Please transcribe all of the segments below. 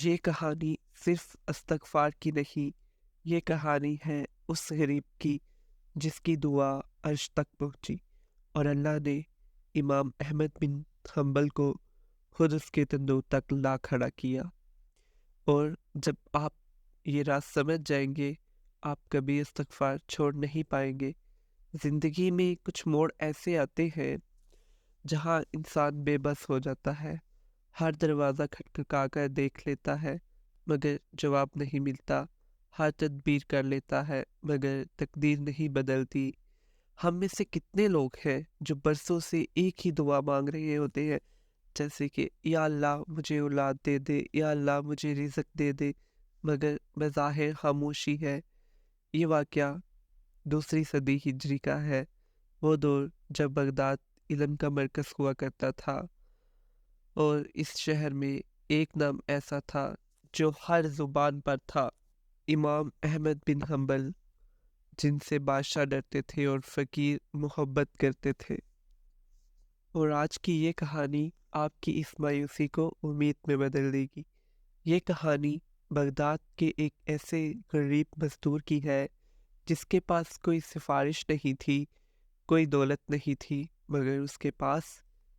یہ کہانی صرف استغفار کی نہیں، یہ کہانی ہے اس غریب کی جس کی دعا عرش تک پہنچی اور اللہ نے امام احمد بن حنبل کو خود اس کے تندور تک لا کھڑا کیا۔ اور جب آپ یہ راز سمجھ جائیں گے، آپ کبھی استغفار چھوڑ نہیں پائیں گے۔ زندگی میں کچھ موڑ ایسے آتے ہیں جہاں انسان بے بس ہو جاتا ہے، ہر دروازہ کھٹکھٹا کر دیکھ لیتا ہے مگر جواب نہیں ملتا، ہر تدبیر کر لیتا ہے مگر تقدیر نہیں بدلتی۔ ہم میں سے کتنے لوگ ہیں جو برسوں سے ایک ہی دعا مانگ رہے ہوتے ہیں، جیسے کہ یا اللہ مجھے اولاد دے دے، یا اللہ مجھے رزق دے دے، مگر بظاہر خاموشی ہے۔ یہ واقعہ دوسری صدی ہجری کا ہے، وہ دور جب بغداد علم کا مرکز ہوا کرتا تھا، اور اس شہر میں ایک نام ایسا تھا جو ہر زبان پر تھا، امام احمد بن حنبل، جن سے بادشاہ ڈرتے تھے اور فقیر محبت کرتے تھے۔ اور آج کی یہ کہانی آپ کی اس مایوسی کو امید میں بدل دے گی۔ یہ کہانی بغداد کے ایک ایسے غریب مزدور کی ہے جس کے پاس کوئی سفارش نہیں تھی، کوئی دولت نہیں تھی، مگر اس کے پاس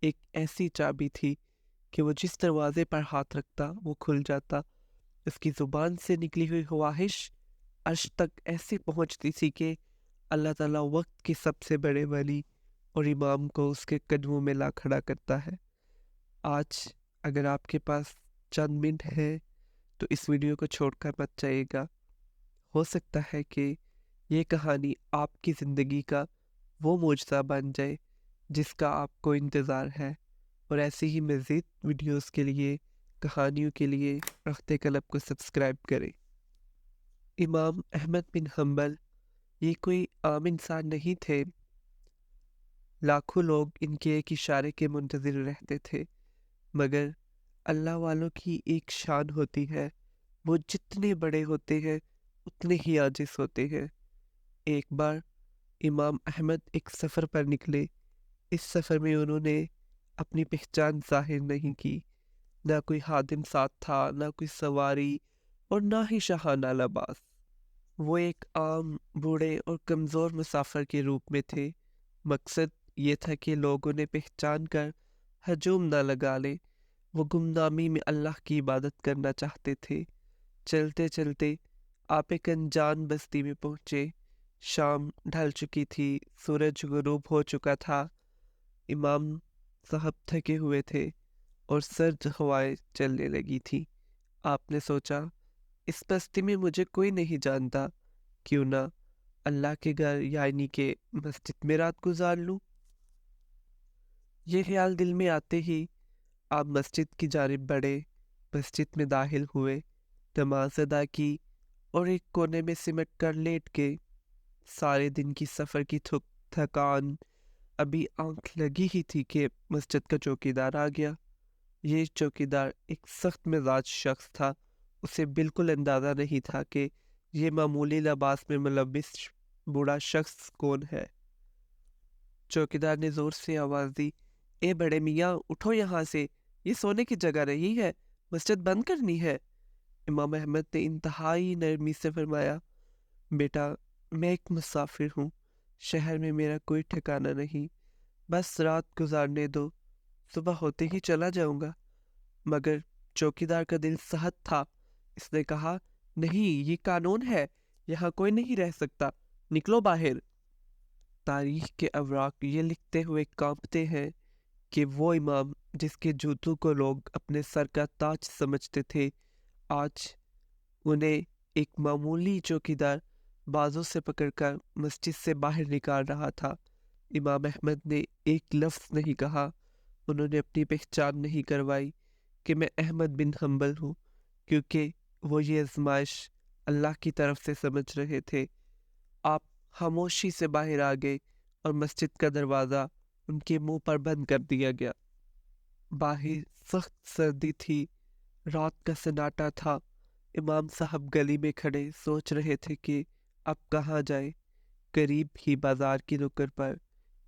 ایک ایسی چابی تھی کہ وہ جس دروازے پر ہاتھ رکھتا وہ کھل جاتا۔ اس کی زبان سے نکلی ہوئی خواہش عرش تک ایسی پہنچتی تھی کہ اللہ تعالیٰ وقت کے سب سے بڑے ولی اور امام کو اس کے قدموں میں لا کھڑا کرتا ہے۔ آج اگر آپ کے پاس چند منٹ ہے تو اس ویڈیو کو چھوڑ کر مت جائیے گا۔ ہو سکتا ہے کہ یہ کہانی آپ کی زندگی کا وہ معجزہ بن جائے جس کا آپ کو انتظار ہے۔ اور ایسی ہی مزید ویڈیوز کے لیے، کہانیوں کے لیے رخت قلب کو سبسکرائب کریں۔ امام احمد بن حنبل یہ کوئی عام انسان نہیں تھے، لاکھوں لوگ ان کے ایک اشارے کے منتظر رہتے تھے، مگر اللہ والوں کی ایک شان ہوتی ہے، وہ جتنے بڑے ہوتے ہیں اتنے ہی عاجز ہوتے ہیں۔ ایک بار امام احمد ایک سفر پر نکلے۔ اس سفر میں انہوں نے اپنی پہچان ظاہر نہیں کی، نہ کوئی خادم ساتھ تھا، نہ کوئی سواری، اور نہ ہی شاہانہ لباس۔ وہ ایک عام بوڑھے اور کمزور مسافر کے روپ میں تھے۔ مقصد یہ تھا کہ لوگ انہیں پہچان کر ہجوم نہ لگا لیں۔ وہ گمنامی میں اللہ کی عبادت کرنا چاہتے تھے۔ چلتے چلتے آپ ایک انجان بستی میں پہنچے۔ شام ڈھل چکی تھی، سورج غروب ہو چکا تھا۔ امام صاحب تھکے ہوئے تھے اور سرد ہوائیں چلنے لگی تھی۔ آپ نے سوچا اس بستی میں مجھے کوئی نہیں جانتا، کیوں نہ اللہ کے گھر یعنی کہ مسجد میں رات گزار لوں۔ یہ خیال دل میں آتے ہی آپ مسجد کی جانب بڑھے، مسجد میں داخل ہوئے، نماز ادا کی اور ایک کونے میں سمٹ کر لیٹ گئے۔ سارے دن کی سفر کی تھکان ابھی آنکھ لگی ہی تھی کہ مسجد کا چوکیدار آ گیا۔ یہ چوکیدار ایک سخت مزاج شخص تھا۔ اسے بالکل اندازہ نہیں تھا کہ یہ معمولی لباس میں ملبس بوڑھا شخص کون ہے۔ چوکیدار نے زور سے آواز دی، اے بڑے میاں اٹھو یہاں سے، یہ سونے کی جگہ نہیں ہے، مسجد بند کرنی ہے۔ امام احمد نے انتہائی نرمی سے فرمایا، بیٹا میں ایک مسافر ہوں، شہر میں میرا کوئی ٹھکانہ نہیں، بس رات گزارنے دو، صبح ہوتے ہی چلا جاؤں گا۔ مگر چوکیدار کا دل سخت تھا۔ اس نے کہا، نہیں یہ قانون ہے، یہاں کوئی نہیں رہ سکتا، نکلو باہر۔ تاریخ کے اوراق یہ لکھتے ہوئے کانپتے ہیں کہ وہ امام جس کے جوتوں کو لوگ اپنے سر کا تاج سمجھتے تھے، آج انہیں ایک معمولی چوکیدار بازوں سے پکڑ کر مسجد سے باہر نکال رہا تھا۔ امام احمد نے ایک لفظ نہیں کہا، انہوں نے اپنی پہچان نہیں کروائی کہ میں احمد بن حنبل ہوں، کیونکہ وہ یہ آزمائش اللہ کی طرف سے سمجھ رہے تھے۔ آپ خاموشی سے باہر آ گئے اور مسجد کا دروازہ ان کے منہ پر بند کر دیا گیا۔ باہر سخت سردی تھی، رات کا سناٹا تھا۔ امام صاحب گلی میں کھڑے سوچ رہے تھے کہ اب کہاں جائے۔ قریب ہی بازار کی نکڑ پر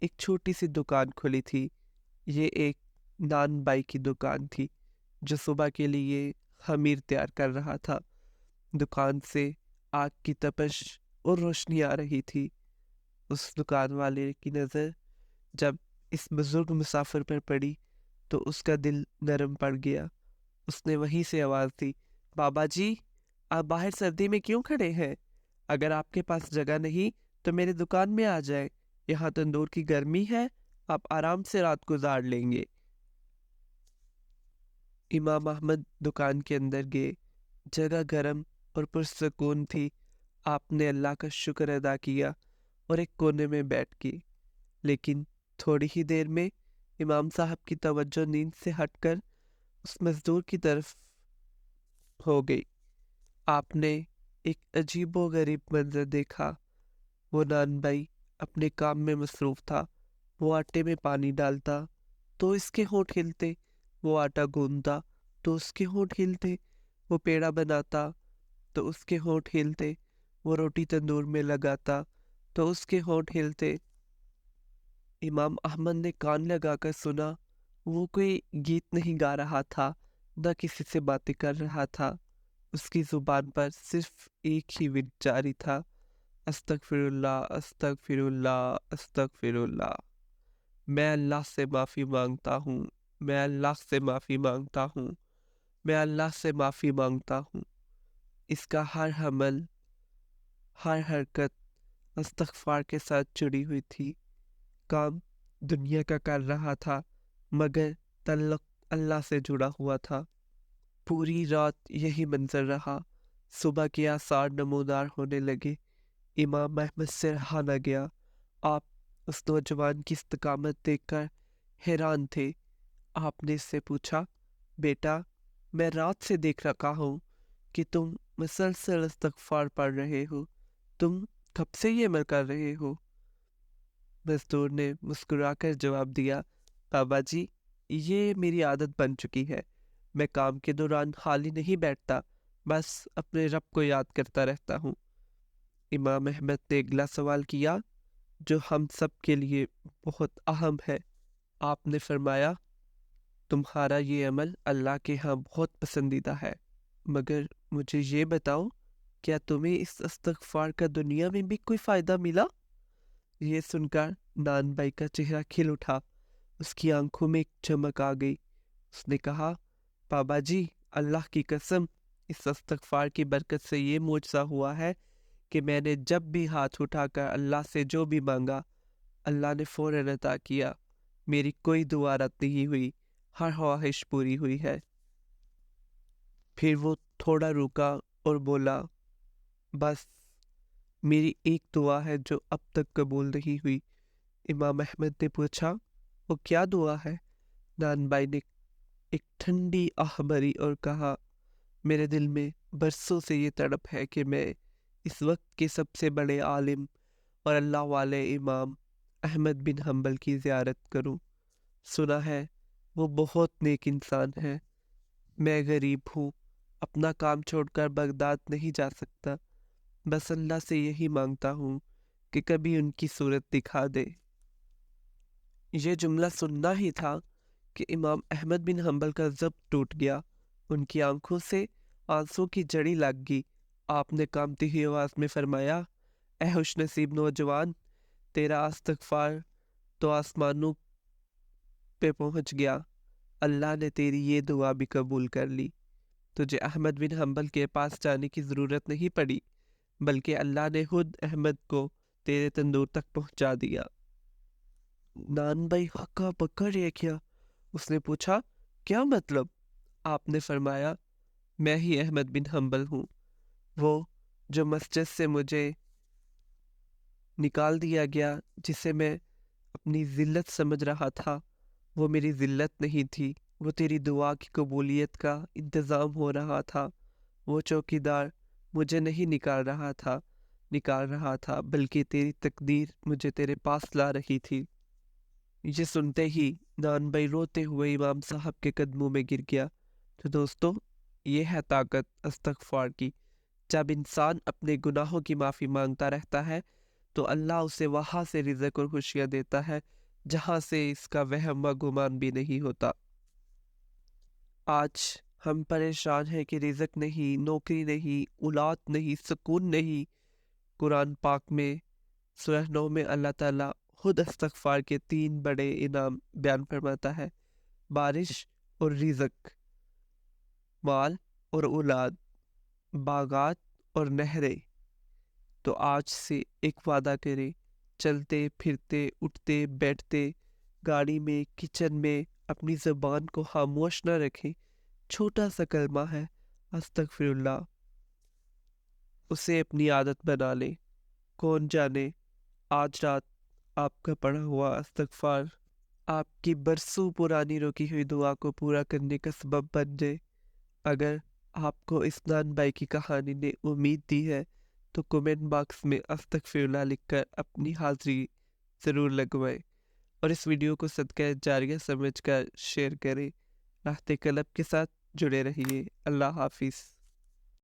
ایک چھوٹی سی دکان کھلی تھی۔ یہ ایک نان بائی کی دکان تھی جو صبح کے لیے خمیر تیار کر رہا تھا۔ دکان سے آگ کی تپش اور روشنی آ رہی تھی۔ اس دکان والے کی نظر جب اس بزرگ مسافر پر پڑی تو اس کا دل نرم پڑ گیا۔ اس نے وہیں سے آواز دی، بابا جی، آپ باہر سردی میں کیوں کھڑے ہیں؟ اگر آپ کے پاس جگہ نہیں تو میرے دکان میں آ جائیں، یہاں تندور کی گرمی ہے، آپ آرام سے رات گزار لیں گے۔ امام احمد دکان کے اندر گئے۔ جگہ گرم اور پرسکون تھی۔ آپ نے اللہ کا شکر ادا کیا اور ایک کونے میں بیٹھ گئے۔ لیکن تھوڑی ہی دیر میں امام صاحب کی توجہ نیند سے ہٹ کر اس مزدور کی طرف ہو گئی۔ آپ نے ایک عجیب و غریب منظر دیکھا۔ وہ نان بھائی اپنے کام میں مصروف تھا۔ وہ آٹے میں پانی ڈالتا تو اس کے ہونٹ ہلتے، وہ آٹا گوندتا تو اس کے ہونٹ ہلتے، وہ پیڑا بناتا تو اس کے ہونٹ ہلتے، وہ روٹی تندور میں لگاتا تو اس کے ہونٹ ہلتے۔ امام احمد نے کان لگا کر سنا۔ وہ کوئی گیت نہیں گا رہا تھا، نہ کسی سے باتیں کر رہا تھا۔ اس کی زبان پر صرف ایک ہی ورد جاری تھا، استغفر اللہ، استغفر اللہ، استغفر اللہ۔ میں اللہ سے معافی مانگتا ہوں، میں اللہ سے معافی مانگتا ہوں، میں اللہ سے معافی مانگتا ہوں۔ اس کا ہر عمل، ہر حرکت استغفار کے ساتھ جڑی ہوئی تھی۔ کام دنیا کا کر رہا تھا مگر تعلق اللہ سے جڑا ہوا تھا۔ پوری رات یہی منظر رہا۔ صبح کے آثار نمودار ہونے لگے۔ امام احمد سے رہا نہ گیا۔ آپ اس نوجوان کی استقامت دیکھ کر حیران تھے۔ آپ نے اس سے پوچھا، بیٹا، میں رات سے دیکھ رکھا ہوں کہ تم مسلسل استغفار پڑھ رہے ہو، تم کب سے یہ عمل کر رہے ہو؟ مزدور نے مسکرا کر جواب دیا، بابا جی، یہ میری عادت بن چکی ہے۔ میں کام کے دوران خالی نہیں بیٹھتا، بس اپنے رب کو یاد کرتا رہتا ہوں۔ امام احمد نے اگلا سوال کیا جو ہم سب کے لیے بہت اہم ہے۔ آپ نے فرمایا، تمہارا یہ عمل اللہ کے ہاں بہت پسندیدہ ہے، مگر مجھے یہ بتاؤ، کیا تمہیں اس استغفار کا دنیا میں بھی کوئی فائدہ ملا؟ یہ سن کر نان بھائی کا چہرہ کھل اٹھا۔ اس کی آنکھوں میں ایک چمک آ گئی۔ اس نے کہا، بابا جی، اللہ کی قسم، اس استغفار کی برکت سے یہ معجزہ ہوا ہے کہ میں نے جب بھی ہاتھ اٹھا کر اللہ سے جو بھی مانگا، اللہ نے فوراً عطا کیا۔ میری کوئی دعا رد نہیں ہوئی، ہر خواہش پوری ہوئی ہے۔ پھر وہ تھوڑا رکا اور بولا، بس میری ایک دعا ہے جو اب تک قبول نہیں ہوئی۔ امام احمد نے پوچھا، وہ کیا دعا ہے؟ نان بھائی نے ایک ٹھنڈی آہ بھری اور کہا، میرے دل میں برسوں سے یہ تڑپ ہے کہ میں اس وقت کے سب سے بڑے عالم اور اللہ والے امام احمد بن حنبل کی زیارت کروں۔ سنا ہے وہ بہت نیک انسان ہے۔ میں غریب ہوں، اپنا کام چھوڑ کر بغداد نہیں جا سکتا، بس اللہ سے یہی مانگتا ہوں کہ کبھی ان کی صورت دکھا دے۔ یہ جملہ سننا ہی تھا کہ امام احمد بن حنبل کا ضبط ٹوٹ گیا۔ ان کی آنکھوں سے آنسوں کی جڑی لگ گئی۔ آپ نے کانپتی ہوئی آواز میں فرمایا، اے خوش نصیب نوجوان، تیرا استغفار تو آسمانوں پہ پہنچ گیا۔ اللہ نے تیری یہ دعا بھی قبول کر لی۔ تجھے احمد بن حنبل کے پاس جانے کی ضرورت نہیں پڑی، بلکہ اللہ نے خود احمد کو تیرے تندور تک پہنچا دیا۔ نان بھائی ہکا بکا رہ گیا۔ اس نے پوچھا، کیا مطلب؟ آپ نے فرمایا، میں ہی احمد بن حنبل ہوں، وہ جو مسجد سے مجھے نکال دیا گیا، جسے میں اپنی ذلت سمجھ رہا تھا، وہ میری ذلت نہیں تھی، وہ تیری دعا کی قبولیت کا انتظام ہو رہا تھا۔ وہ چوکیدار مجھے نہیں نکال رہا تھا بلکہ تیری تقدیر مجھے تیرے پاس لا رہی تھی۔ یہ سنتے ہی نان بھائی روتے ہوئے امام صاحب کے قدموں میں گر گیا۔ تو دوستو، یہ ہے طاقت استغفار کی۔ جب انسان اپنے گناہوں کی معافی مانگتا رہتا ہے تو اللہ اسے وہاں سے رزق اور خوشیاں دیتا ہے جہاں سے اس کا وہم و گمان بھی نہیں ہوتا۔ آج ہم پریشان ہیں کہ رزق نہیں، نوکری نہیں، اولاد نہیں، سکون نہیں۔ قرآن پاک میں سورہ 9 میں اللہ تعالیٰ خود استغفار کے 3 بڑے انعام بیان فرماتا ہے: بارش اور رزق، مال اور اولاد، باغات اور نہریں۔ تو آج سے ایک وعدہ کریں، چلتے پھرتے اٹھتے بیٹھتے گاڑی میں، کچن میں اپنی زبان کو خاموش نہ رکھیں۔ چھوٹا سا کلمہ ہے استغفر اللہ، اسے اپنی عادت بنا لیں۔ کون جانے آج رات آپ کا پڑھا ہوا استغفار آپ کی برسوں پرانی روکی ہوئی دعا کو پورا کرنے کا سبب بن جائے۔ اگر آپ کو اسنان بھائی کی کہانی نے امید دی ہے تو کومنٹ باکس میں استغفر اللہ لکھ کر اپنی حاضری ضرور لگوائیں، اور اس ویڈیو کو صدقہ جاریہ سمجھ کر شیئر کریں۔ راحت قلب کے ساتھ جڑے رہیے۔ اللہ حافظ۔